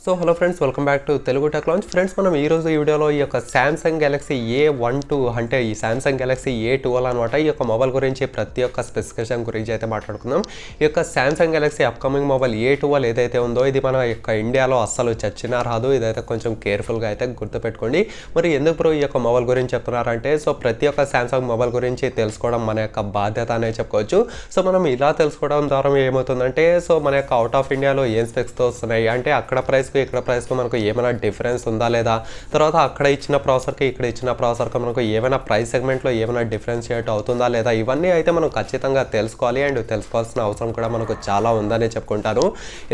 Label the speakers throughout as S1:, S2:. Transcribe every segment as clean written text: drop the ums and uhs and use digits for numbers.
S1: So hello friends, welcome back to Telugu tech launch. Friends, మనం ఈ రోజు ఈ వీడియోలో ఈ యొక్క సామ్సంగ్ గెలాక్సీ A12 అంటే ఈ సామ్సంగ్ గెలాక్సీ A12 అనమాట. ఈ యొక్క మొబైల్ గురించి ప్రతి ఒక్క స్పెసిఫికేషన్ గురించి అయితే మాట్లాడుకుందాం. ఈ యొక్క Samsung Galaxy upcoming mobile A12 ఏదైతే ఉందో ఇది మన యొక్క ఇండియాలో అస్సలు చచ్చినా రాదు. ఇదైతే కొంచెం కేర్ఫుల్గా అయితే గుర్తుపెట్టుకోండి. మరి ఎందుకు బ్రో ఈ యొక్క మొబైల్ గురించి చెప్తున్నారంటే, సో ప్రతి ఒక్క సామ్సంగ్ మొబైల్ గురించి తెలుసుకోవడం మన యొక్క బాధ్యత అనే చెప్పుకోవచ్చు. సో మనం ఇలా తెలుసుకోవడం ద్వారా ఏమవుతుందంటే, సో మన యొక్క అవుట్ ఆఫ్ ఇండియాలో ఏం స్పెక్స్తో వస్తున్నాయి అంటే అక్కడ ప్రైస్ ఇక్కడ ప్రైస్కి మనకు ఏమైనా డిఫరెన్స్ ఉందా లేదా, తర్వాత అక్కడ ఇచ్చిన ప్రాసెసర్కి ఇక్కడ ఇచ్చిన ప్రాసెసర్కి మనకు ఏమైనా ప్రైస్ సెగ్మెంట్లో ఏమైనా డిఫరెన్షియేట్ అవుతుందా లేదా, ఇవన్నీ అయితే మనం ఖచ్చితంగా తెలుసుకోవాలి. అండ్ తెలుసుకోవాల్సిన అవసరం కూడా మనకు చాలా ఉందని చెప్పుకుంటాను.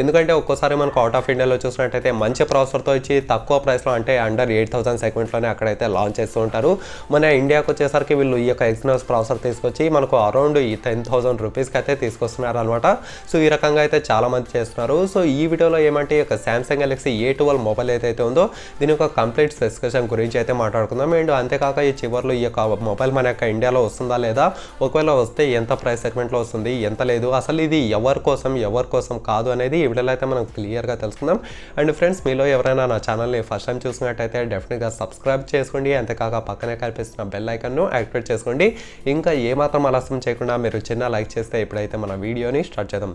S1: ఎందుకంటే ఒక్కోసారి మనకు అవుట్ ఆఫ్ ఇండియాలో చూసినట్టయితే మంచి ప్రాసెసర్తో ఇచ్చి తక్కువ ప్రైస్లో అంటే అండర్ 8000 సెగ్మెంట్లోనే అక్కడైతే లాంచ్ చేస్తూ ఉంటారు. మన ఇండియాకి వచ్చేసరికి వీళ్ళు ఈ యొక్క ఎక్స్నోస్ ప్రాసెసర్ తీసుకొచ్చి మనకు అరౌండ్ 10,000 రూపీస్కి అయితే తీసుకొస్తున్నారు అనమాట. సో ఈ రకంగా అయితే చాలామంది చేస్తున్నారు. సో ఈ వీడియోలో ఏమంటే ఈ యొక్క సామ్సంగ్ గెలాక్సీ A12 మొబైల్ ఏదైతే ఉందో దీని యొక్క కంప్లీట్ స్పెసిఫికేషన్ గురించి అయితే మాట్లాడుకుందాం. అండ్ అంతేకాక ఈ చివరిలో ఈ యొక్క మొబైల్ మన యొక్క ఇండియాలో వస్తుందా లేదా, ఒకవేళ వస్తే ఎంత ప్రైస్ సెగ్మెంట్లో వస్తుంది, ఎంత లేదు, అసలు ఇది ఎవరి కోసం కాదు అనేది ఈ వీడియోలో అయితే మనం క్లియర్గా తెలుసుకుందాం. అండ్ ఫ్రెండ్స్, మీలో ఎవరైనా నా ఛానల్ని ఫస్ట్ టైం చూసినట్టయితే డెఫినెట్గా సబ్స్క్రైబ్ చేసుకోండి. అంతేకాక పక్కనే కనిపిస్తున్న బెల్ ఐకాన్ను యాక్టివేట్ చేసుకోండి. ఇంకా ఏమాత్రం ఆలస్యం చేయకుండా మీరు చిన్న లైక్ చేస్తే ఇప్పుడైతే మన వీడియోని స్టార్ట్ చేద్దాం.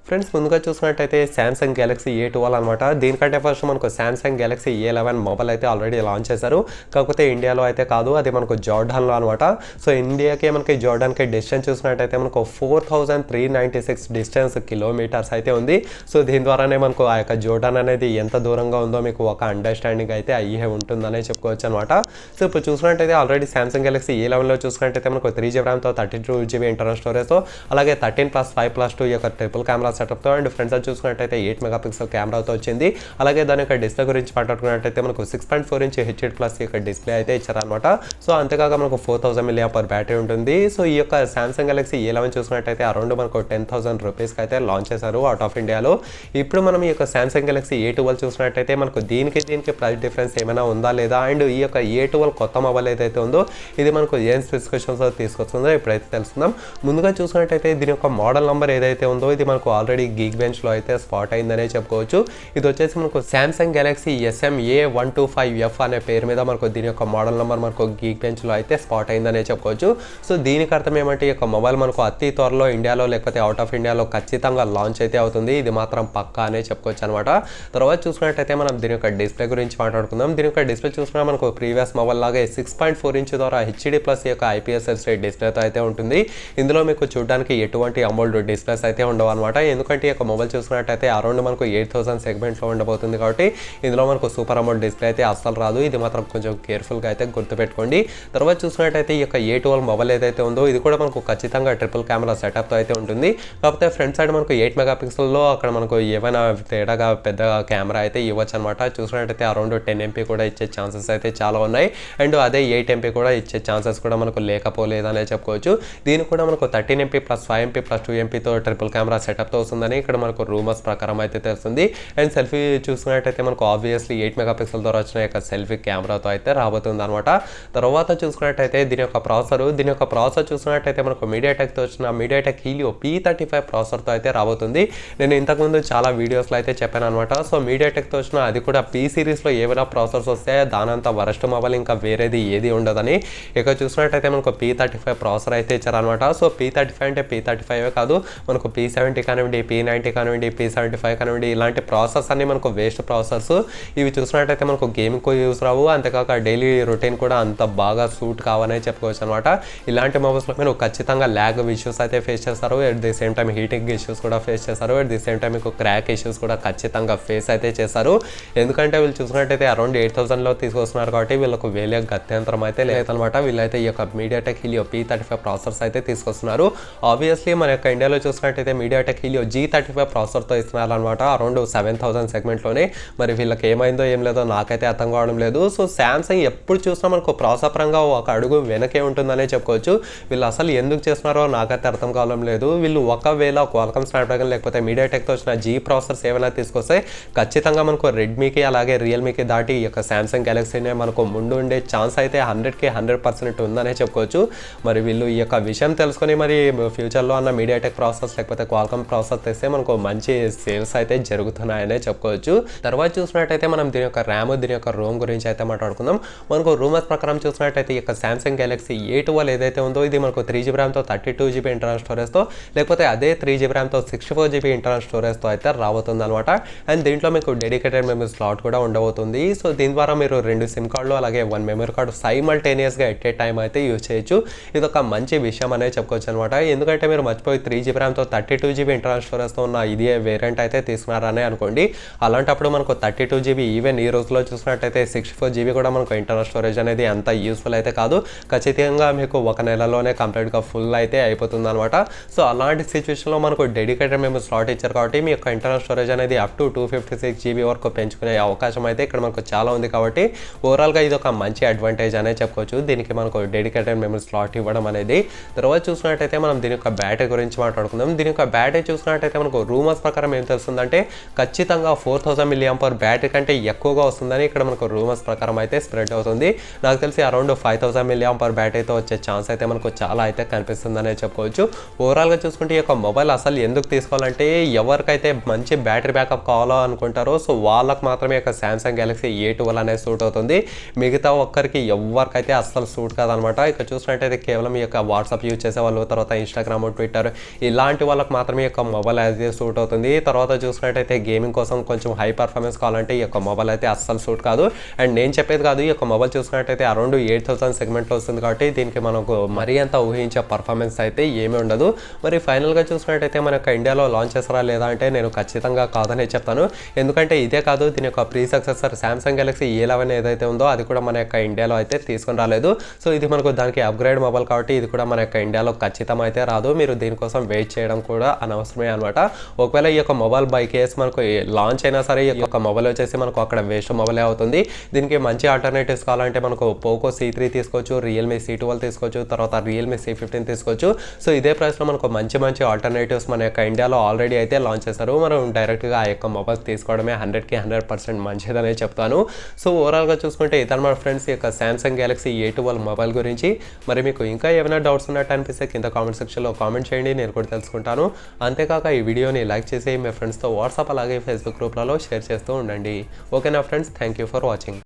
S1: ఫ్రెండ్స్, ముందుగా చూసినట్టయితే సామ్సంగ్ గెలాక్సీ A12 అనమాట. దీనికంటే ఫస్ట్ మనకు సామ్సంగ్ గెలాక్సీ A11 మొబైల్ అయితే ఆల్రెడీ లాంచ్ చేశారు. కాకపోతే ఇండియాలో అయితే కాదు, అది మనకు జార్డాన్లో అనమాట. సో ఇండియాకి మనకి జార్డాన్కి డిస్టెన్స్ చూసినట్టయితే మనకు 4396 డిస్టెన్స్ కిలోమీటర్స్ అయితే ఉంది. సో దీని ద్వారానే మనకు ఆ యొక్క జార్డాన్ అనేది ఎంత దూరంగా ఉందో మీకు ఒక అండర్స్టాండింగ్ అయితే అయ్యే ఉంటుందనే చెప్పుకోవచ్చు అనమాట. సో ఇప్పుడు చూసినట్టయితే ఆల్రెడీ సామ్సంగ్ గెలాక్సీ A11లో చూసినట్టయితే మనకు 3GB ర్యామ్తో 32GB ఇంటర్నల్ స్టోరేజ్తో అలాగే 13+5+2 యొక్క ట్రిపుల్ కెమెరా సెటప్తో అండ్ ఫ్రంట్ సైడ్ చూసుకున్నట్టయితే 8 మెగాపిక్సెల్ కెమెరాతో వచ్చింది. అలాగే దాని యొక్క డిస్ప్లే గురించి మాట్లాడుకున్నట్టయితే మనకు 6.4 ఇంచ్ HUD+ యొక్క డిస్ప్లే అయితే ఇచ్చారనమాట. సో అంతేకాక మనకు 4000 mAh బ్యాటరీ ఉంటుంది. సో ఈ యొక్క సామ్సంగ్ గెలాక్సీ A11 చూసినట్టయితే అరౌండ్ మనకు 10,000 రూపీస్కి అయితే లాంచ్ చేశారు అవుట్ ఆఫ్ ఇండియాలో. ఇప్పుడు మనం ఈ యొక్క సామ్సంగ్ గెలాక్సీ A12 చూసినట్టయితే మనకు దీనికి ప్రైస్ డిఫరెన్స్ ఏమైనా ఉందా లేదా, అండ్ ఈ యొక్క A12 కొత్త మొబైల్ ఏదైతే ఉందో ఇది మనకు ఏం స్పెసిఫికేషన్స్ తీసుకొస్తుందో ఇప్పుడైతే తెలుసుకుందాం. ముందుగా చూసినట్టయితే దీని యొక్క మోడల్ నెంబర్ ఏదైతే ఉందో ఇది మనకు ఆల్రెడీ గీక్బెంచ్లో అయితే స్పాట్ అయిందనే చెప్పుకోవచ్చు. ఇది వచ్చేసి మనకు సామ్సంగ్ గెలాక్సీ SM-A125F అనే పేరు మీద మనకు దీని యొక్క మోడల్ నెంబర్ మనకు గీక్బెంచ్లో అయితే స్పాట్ అయిందనే చెప్పుకోవచ్చు. సో దీనికి అర్థం ఏమంటే ఈ యొక్క మొబైల్ మనకు అతి త్వరలో ఇండియాలో లేకపోతే అవుట్ ఆఫ్ ఇండియాలో ఖచ్చితంగా లాంచ్ అయితే అవుతుంది. ఇది మాత్రం పక్కా అనే చెప్పుకోవచ్చు అనమాట. తర్వాత చూసినట్టయితే మనం దీని యొక్క డిస్ప్లే గురించి మాట్లాడుకుందాం. దీని యొక్క డిస్ప్లే చూసినా మనకు ప్రీవియస్ మొబైల్ లాగే 6.4 ఇంచ్ ద్వారా HD+ యొక్క IPS డిస్ప్లేతో అయితే ఉంటుంది. ఇందులో మీకు చూడడానికి ఎటువంటి అమోల్డ్ డిస్ప్లేస్ అయితే ఉండవు అనమాట. ఎందుకంటే ఈ యొక్క మొబైల్ చూసినట్టయితే అరౌండ్ మనకు 8000 సెగ్మెంట్లో ఉండబోతుంది కాబట్టి ఇందులో మనకు సూపర్ అమౌంట్ డిస్ప్లే అయితే అస్సలు రాదు. ఇది మాత్రం కొంచెం కేర్ఫుల్గా అయితే గుర్తుపెట్టుకోండి. తర్వాత చూసినట్టయితే ఈ యొక్క A12 మొబైల్ ఏదైతే ఉందో ఇది కూడా మనకు ఖచ్చితంగా ట్రిపుల్ కెమెరా సెటప్తో అయితే ఉంటుంది. కాకపోతే ఫ్రంట్ సైడ్ మనకు 8 మెగాపిక్సెల్లో అక్కడ మనకు ఏమైనా తేడాగా పెద్ద కెమెరా అయితే ఇవ్వచ్చు అనమాట. చూసినట్టయితే అరౌండ్ 10 MP కూడా ఇచ్చే ఛాన్సెస్ అయితే చాలా ఉన్నాయి. అండ్ అదే 8 MP కూడా ఇచ్చే ఛాన్సెస్ కూడా మనకు లేకపోలేదనే చెప్పుకోవచ్చు. దీనికి కూడా మనకు 13 MP + 5 MP + 2 MPతో ట్రిపుల్ కెమెరా సెటప్తో వస్తుందని ఇక్కడ మనకు రూమర్స్ ప్రకారం అయితే తెలుస్తుంది. అండ్ సెల్ఫీ చూసుకున్నట్టయితే మనకు ఆబ్వియస్లీ 8 మెగాపిక్సెల్ ద్వారా వచ్చిన యొక్క సెల్ఫీ కెమెరాతో అయితే రాబోతుంది అనమాట. తర్వాత చూసుకున్నట్టయితే దీని యొక్క ప్రాసెసర్ చూసుకున్నట్టయితే మనకు మీడియాటెక్తో వచ్చిన మీడియాటెక్ హీలియో P35 ప్రాసెసర్తో అయితే రాబోతుంది. నేను ఇంతకుముందు చాలా వీడియోస్లో అయితే చెప్పాను అనమాట. సో మీడియాటెక్తో వచ్చిన అది కూడా P సిరీస్లో ఏమైనా ప్రాసెసర్స్ వస్తే దానంతా వరస్ట్ మొబైల్ ఇంకా వేరేది ఏది ఉండదని. ఇక చూసినట్టయితే మనకు P35 ప్రాసెసర్ అయితే ఇచ్చారనమాట. సో P35 అంటే P35 కాదు, మనకు P70 కానివ్వండి, P90 కానివ్వండి, P75 కానివ్వండి, ఇలాంటి ప్రాసెస్ అన్ని మనకు వేస్ట్ ప్రాసెస్. ఇవి చూసినట్టయితే మనకు గేమింగ్కు యూస్ రావు. అంతేకాక డైలీ రొటీన్ కూడా అంత బాగా సూట్ కావనే చెప్పుకోవచ్చు అనమాట. ఇలాంటి మొబైల్స్లో మీరు ఖచ్చితంగా ల్యాగ్ ఇష్యూస్ అయితే ఫేస్ చేస్తారు. At the same time heating issues కూడా ఫేస్ చేస్తారు. ఎట్ ది సేమ్ టైం మీకు క్రాక్ ఇష్యూస్ కూడా ఖచ్చితంగా ఫేస్ అయితే చేస్తారు. ఎందుకంటే వీళ్ళు చూసినట్టయితే అరౌండ్ 8000లో తీసుకొస్తున్నారు కాబట్టి వీళ్ళకు వేరే గత్యంతరం అయితే లేదనమాట. వీళ్ళైతే ఈ యొక్క మీడియాటెక్ హీలియో P35 ప్రాసెసర్స్ అయితే తీసుకొస్తున్నారు. ఆబ్వియస్లీ మన యొక్క ఇండియాలో చూసినట్టయితే మీడియాటెక్ హీలియో హెలియో G35 ప్రాసెసర్తో ఇస్తున్నారనమాట అరౌండ్ 7000 సెగ్మెంట్లోనే. మరి వీళ్ళకి ఏమైందో ఏం లేదో నాకైతే అర్థం కావడం లేదు. సో శాంసంగ్ ఎప్పుడు చూసినా మనకు ప్రాసెసర్ పరంగా ఒక అడుగు వెనకే ఉంటుందనే చెప్పుకోవచ్చు. వీళ్ళు అసలు ఎందుకు చేస్తున్నారో నాకైతే అర్థం కావడం లేదు. వీళ్ళు ఒకవేళ క్వాల్కమ్ స్నాప్డ్రాగన్ లేకపోతే మీడియాటెక్తో వచ్చిన G ప్రాసెసర్స్ ఏమైనా తీసుకొస్తే ఖచ్చితంగా మనకు రెడ్మీకి అలాగే రియల్మీకి దాటి ఈ యొక్క శాంసంగ్ గెలాక్సీనే మనకు ముందు ఉండే ఛాన్స్ అయితే 100% ఉందనే చెప్పుకోవచ్చు. మరి వీళ్ళు ఈ యొక్క విషయం తెలుసుకొని మరి ఫ్యూచర్లో అన్న మీడియాటెక్ ప్రాసెసర్స్ లేకపోతే క్వాల్కమ్ ప్రాసెసర్ తెస్తే మనకు మంచి సేల్స్ అయితే జరుగుతున్నాయనే చెప్పుకోవచ్చు. తర్వాత చూసినట్టయితే మనం దీని యొక్క ర్యామ్ దీని యొక్క రోమ్ గురించి అయితే మాట్లాడుకుందాం. మనకు రూమర్స్ ప్రకారం చూసినట్టయితే ఈ యొక్క శాంసంగ్ గెలాక్సీ A12 ఏదైతే ఉందో ఇది మనకు 3GB ర్యామ్తో 32GB ఇంటర్నల్ స్టోరేజ్తో లేకపోతే అదే 3GB ర్యామ్తో 64GB ఇంటర్నల్ స్టోరేజ్తో అయితే రాబోతుంది అనమాట. అండ్ దీంట్లో మీకు డెడికేటెడ్ మెమరీ స్లాట్ కూడా ఉండబోతుంది. సో దీని ద్వారా మీరు 2 సిమ్ కార్డులు అలాగే 1 మెమరీ కార్డు సైమల్టేనియస్గా ఎట్ ఏ టైం అయితే యూజ్ చేయొచ్చు. ఇది ఒక మంచి విషయం అనేది చెప్పుకోవచ్చు అనమాట. ఎందుకంటే మీరు మర్చిపోయి 3GB ర్యామ్తో 32GB ఇంటర్నల్ స్టోరేజ్తో ఉన్న ఇదే వేరియంట్ అయితే తీసుకున్నారనే అనుకోండి. అలాంటప్పుడు మనకు 32GB ఈవెన్ ఈ రోజులో చూసినట్టయితే 64GB కూడా మనకు ఇంటర్నల్ స్టోరేజ్ అనేది అంత యూస్ఫుల్ అయితే కాదు. ఖచ్చితంగా మీకు ఒక నెలలోనే కంప్లీట్గా ఫుల్ అయితే అయిపోతుంది అనమాట. సో అలాంటి సిచ్యువేషన్లో మనకు డెడికేటెడ్ మెమరీ స్లాట్ ఇచ్చారు కాబట్టి మీ యొక్క ఇంటర్నల్ స్టోరేజ్ అనేది అప్ టు 256GB వరకు పెంచుకునే అవకాశం అయితే ఇక్కడ మనకు చాలా ఉంది. కాబట్టి ఓవరాల్గా ఇది ఒక మంచి అడ్వాంటేజ్ అనే చెప్పుకోవచ్చు దీనికి మనకు డెడికేటెడ్ మెమరీ స్లాట్ ఇవ్వడం అనేది. తర్వాత చూసినట్టయితే మనం దీని యొక్క బ్యాటరీ గురించి మాట్లాడుకుందాం. దీని యొక్క బ్యాటరీ చూసినట్టయితే మనకు రూమర్స్ ప్రకారం ఏం తెలుస్తుందంటే ఖచ్చితంగా 4000 mAh బ్యాటరీ కంటే ఎక్కువగా వస్తుందని ఇక్కడ మనకు రూమర్స్ ప్రకారం అయితే స్ప్రెడ్ అవుతుంది. నాకు తెలిసి అరౌండ్ 5000 mAh బ్యాటరీతో వచ్చే ఛాన్స్ అయితే మనకు చాలా అయితే కనిపిస్తుందనే చెప్పుకోవచ్చు. ఓవరాల్గా చూసుకుంటే ఈ యొక్క మొబైల్ అసలు ఎందుకు తీసుకోవాలంటే ఎవరికైతే మంచి బ్యాటరీ బ్యాకప్ కావాలో అనుకుంటారో సో వాళ్ళకి మాత్రమే యొక్క శాంసంగ్ గెలాక్సీ A12 అనేది సూట్ అవుతుంది. మిగతా ఒక్కరికి ఎవరికైతే అస్సలు సూట్ కాదనమాట. ఇక చూసినట్టయితే కేవలం ఈ యొక్క వాట్సాప్ యూజ్ చేసే వాళ్ళు తర్వాత ఇన్స్టాగ్రామ్ ట్విట్టర్ ఇలాంటి వాళ్ళకి మాత్రమే ఈ యొక్క మొబైల్ అయితే సూట్ అవుతుంది. తర్వాత చూసినట్టయితే గేమింగ్ కోసం కొంచెం హై పర్ఫార్మెన్స్ కావాలంటే ఈ యొక్క మొబైల్ అయితే అస్సలు సూట్ కాదు. అండ్ నేను చెప్పేది కాదు ఈ యొక్క మొబైల్ చూసినట్టయితే అరౌండ్ 8000 సెగ్మెంట్లో వస్తుంది కాబట్టి దీనికి మనకు మరీ అంత ఊహించే పర్ఫార్మెన్స్ అయితే ఏమీ ఉండదు. మరి ఫైనల్గా చూసినట్టయితే మన యొక్క ఇండియాలో లాంచ్ చేస్తారా లేదా అంటే నేను ఖచ్చితంగా కాదని చెప్తాను. ఎందుకంటే ఇదే కాదు దీని యొక్క pre successor Samsung Galaxy A11 ఏదైతే ఉందో అది కూడా మన యొక్క ఇండియాలో అయితే తీసుకొని రాలేదు. సో ఇది మనకు దానికి అప్గ్రేడ్ మొబైల్ కాబట్టి ఇది కూడా మన యొక్క ఇండియాలో ఖచ్చితంగా అయితే రాదు. మీరు దీనికోసం వెయిట్ చేయడం కూడా అనవసరమే అనమాట. ఒకవేళ ఈ యొక్క మొబైల్ బై కేస్ మనకు లాంచ్ అయినా సరే ఈ యొక్క మొబైల్ వచ్చేసి మనకు అక్కడ వేస్ట్ మొబైలే అవుతుంది. దీనికి మంచి ఆల్టర్నేటివ్స్ కావాలంటే మనకు పోకో C3 తీసుకోవచ్చు, రియల్మీ C12 తీసుకోవచ్చు, తర్వాత రియల్మీ C15 తీసుకోవచ్చు. సో ఇదే ప్రైస్లో మనకు మంచి ఆల్టర్నేటివ్స్ మన యొక్క ఇండియాలో ఆల్రెడీ అయితే లాంచ్ చేశారు. మనం డైరెక్ట్గా ఆ యొక్క మొబైల్ తీసుకోవడమే 100% మంచిదనే చెప్తాను. సో ఓవరాల్గా చూసుకుంటే ఇతర మన ఫ్రెండ్స్ ఈ యొక్క శాంసంగ్ గెలాక్సీ A12 మొబైల్ గురించి. మరి మీకు ఇంకా ఏమైనా డౌట్స్ ఉన్నట్టు అనిపిస్తే కింద కామెంట్ సెక్షన్లో కామెంట్ చేయండి, నేను కూడా తెలుసుకుంటాను. అంతేకాక ఈ వీడియోని లైక్ చేసి మీ ఫ్రెండ్స్తో వాట్సాప్ అలాగే ఫేస్బుక్ గ్రూప్లలో షేర్ చేస్తూ ఉండండి. ఓకేనా friends, thank you for watching.